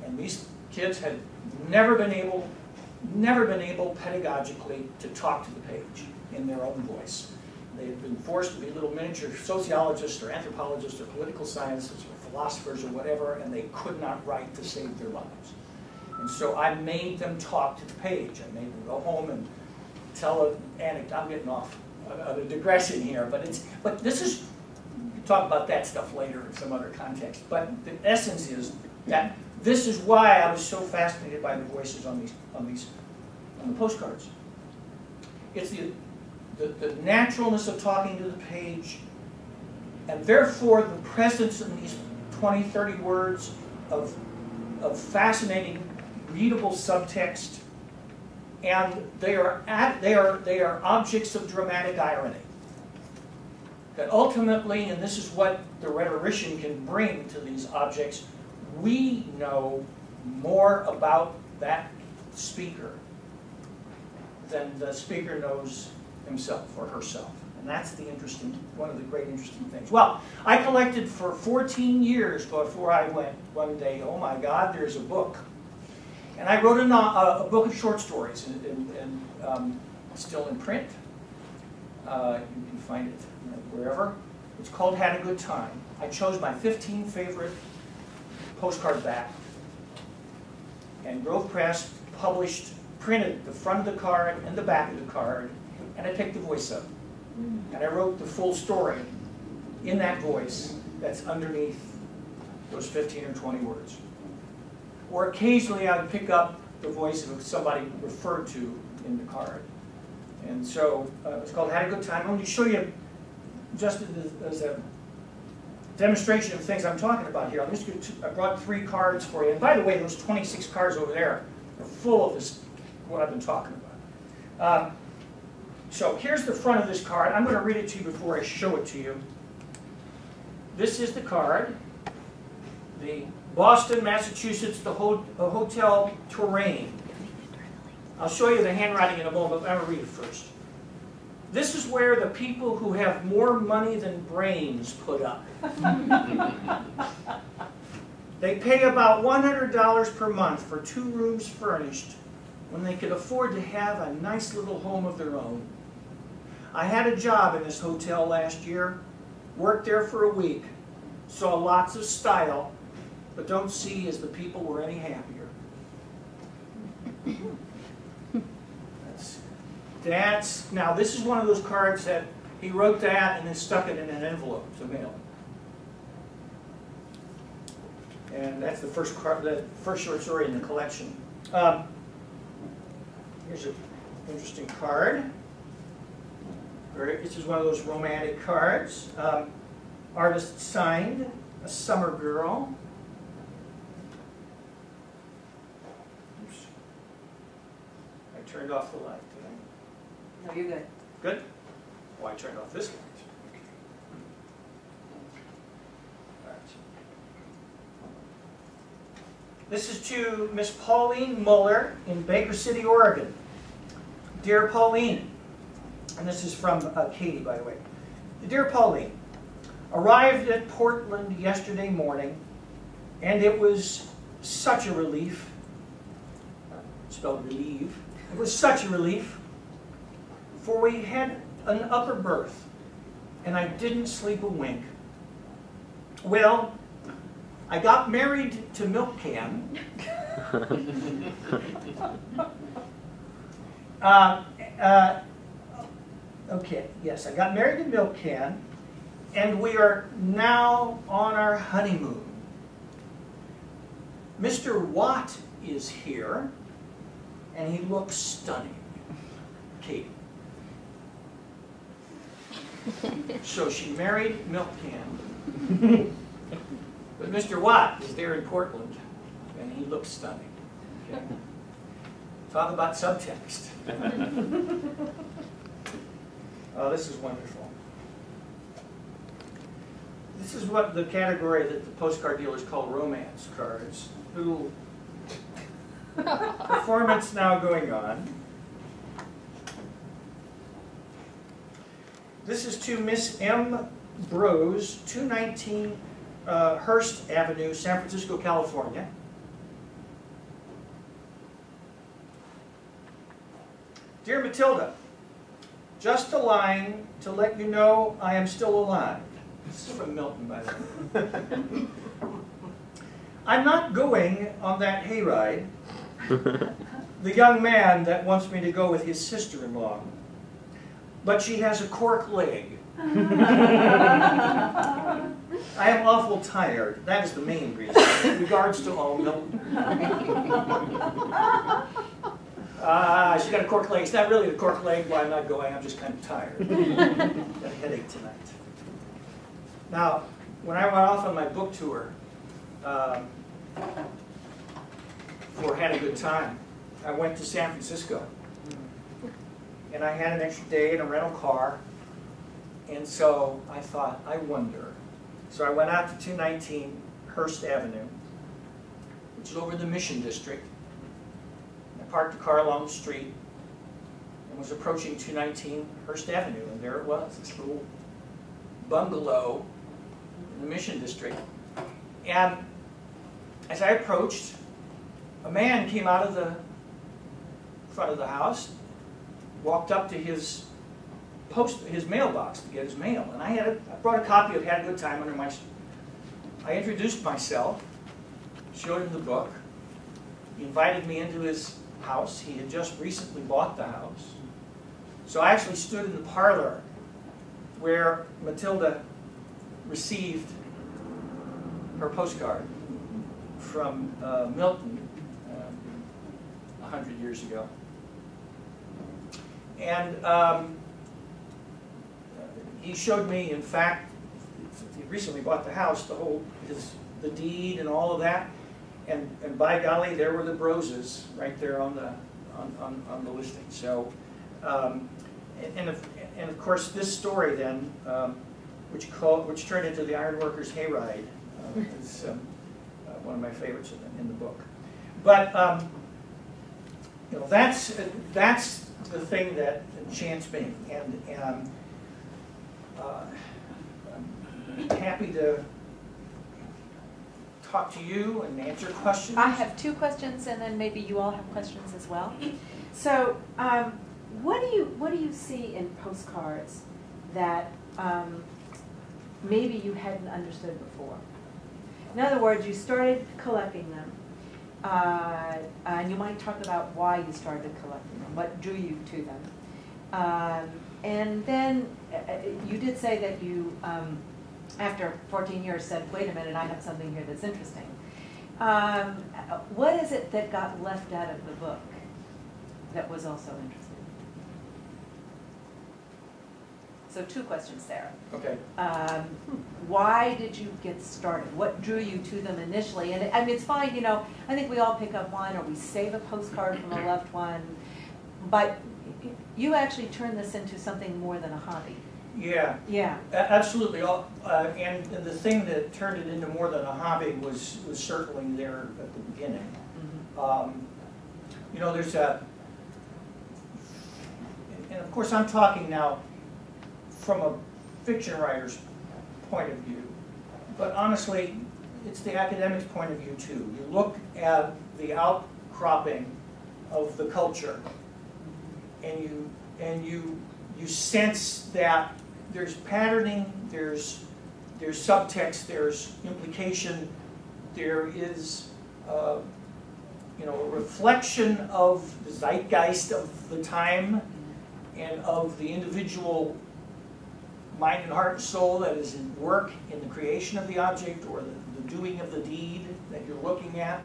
And these kids had never been able pedagogically to talk to the page in their own voice. They had been forced to be little miniature sociologists or anthropologists or political scientists or philosophers or whatever, and they could not write to save their lives. And so I made them talk to the page. I made them go home and tell an anecdote. I'm getting off of a digression here, but this is, we'll talk about that stuff later in some other context. But the essence is that this is why I was so fascinated by the voices on the postcards. It's the naturalness of talking to the page, and therefore the presence in these 20, 30 words of fascinating, readable subtext, and they are objects of dramatic irony. That ultimately, and this is what the rhetorician can bring to these objects, we know more about that speaker than the speaker knows himself or herself. And that's the interesting, one of the great interesting things. Well, I collected for 14 years before I went one day, oh my God, there's a book. And I wrote a book of short stories, and still in print. You can find it wherever. It's called Had a Good Time. I chose my 15 favorite postcard back. And Grove Press printed the front of the card and the back of the card, and I picked the voice up. And I wrote the full story in that voice that's underneath those 15 or 20 words. Or occasionally I would pick up the voice of somebody referred to in the card. And so it's called Had a Good Time. I'm going to show you, just as a demonstration of things I'm talking about here, I brought 3 cards for you. And by the way, those 26 cards over there are full of this, what I've been talking about. So here's the front of this card. I'm going to read it to you before I show it to you. This is the card. The Boston, Massachusetts, the Hotel Terrain. I'll show you the handwriting in a moment, but I'm going to read it first. This is where the people who have more money than brains put up. They pay about $100 per month for 2 rooms furnished when they could afford to have a nice little home of their own. I had a job in this hotel last year, worked there for a week, saw lots of style, but don't see as the people were any happier. Now this is one of those cards that he wrote that and then stuck it in an envelope to mail. And that's the first short story in the collection. Here's an interesting card. This is one of those romantic cards. Artist signed, a summer girl. Oops. I turned off the light, did I? No, you're good. Good? Oh, I turned off this light. All right. This is to Miss Pauline Muller in Baker City, Oregon. Dear Pauline, and this is from Katie, by the way. Dear Pauline, arrived at Portland yesterday morning, and it was such a relief, spelled relieve, it was such a relief, for we had an upper berth, and I didn't sleep a wink. Well, I got married to Milk Can. Okay, yes, I got married to Milk Can, and we are now on our honeymoon. Mr. Watt is here, and he looks stunning. Katie. So she married Milk Can, but Mr. Watt is there in Portland, and he looks stunning. Okay. Talk about subtext. Oh, this is wonderful. This is what the category that the postcard dealers call romance cards. Little performance now going on. This is to Miss M. Brose, 219 Hearst Avenue, San Francisco, California. Dear Matilda, just a line to let you know I am still alive. This is from Milton, by the way. I'm not going on that hayride. The young man that wants me to go with his sister-in-law. But she has a cork leg. I am awful tired. That is the main reason. Regards to all Milton. She's got a cork leg. It's not really the cork leg why I'm not going. I'm just kind of tired. Got a headache tonight. Now, when I went off on my book tour for Had a Good Time, I went to San Francisco. And I had an extra day in a rental car. And so I thought, I wonder. So I went out to 219 Hearst Avenue, which is over in the Mission District. I parked the car along the street and was approaching 219 Hearst Avenue, and there it was, this little bungalow in the Mission District. And as I approached, a man came out of the front of the house, walked up to his mailbox to get his mail, and I brought a copy of Had a Good Time under my. I introduced myself, showed him the book. He invited me into his house. He had just recently bought the house, so I actually stood in the parlor where Matilda received her postcard from Milton 100 years ago, and. He showed me, in fact, he recently bought the house, the deed and all of that, and by golly, there were the Broses right there on the listing. So, and of course, this story then, which turned into the Ironworkers Hayride, is one of my favorites in the book. But you know, that's the thing that enchants me, and I'm happy to talk to you and answer questions. I have two questions, and then maybe you all have questions as well. So, what do you see in postcards that maybe you hadn't understood before? In other words, you started collecting them, and you might talk about why you started collecting them, what drew you to them. And then you did say that you, after 14 years, said, wait a minute, I have something here that's interesting. What is it that got left out of the book that was also interesting? So two questions there. Okay. Why did you get started? What drew you to them initially? And I mean, it's fine, you know, I think we all pick up one or we save a postcard from a loved one, but you actually turned this into something more than a hobby. Yeah. Yeah. Absolutely. And the thing that turned it into more than a hobby was certainly there at the beginning. Mm-hmm. You know, there's and of course I'm talking now from a fiction writer's point of view, but honestly, it's the academic's point of view too. You look at the outcropping of the culture, and you sense that there's patterning, there's subtext, there's implication, there is you know, a reflection of the zeitgeist of the time and of the individual mind and heart and soul that is in work in the creation of the object or the doing of the deed that you're looking at.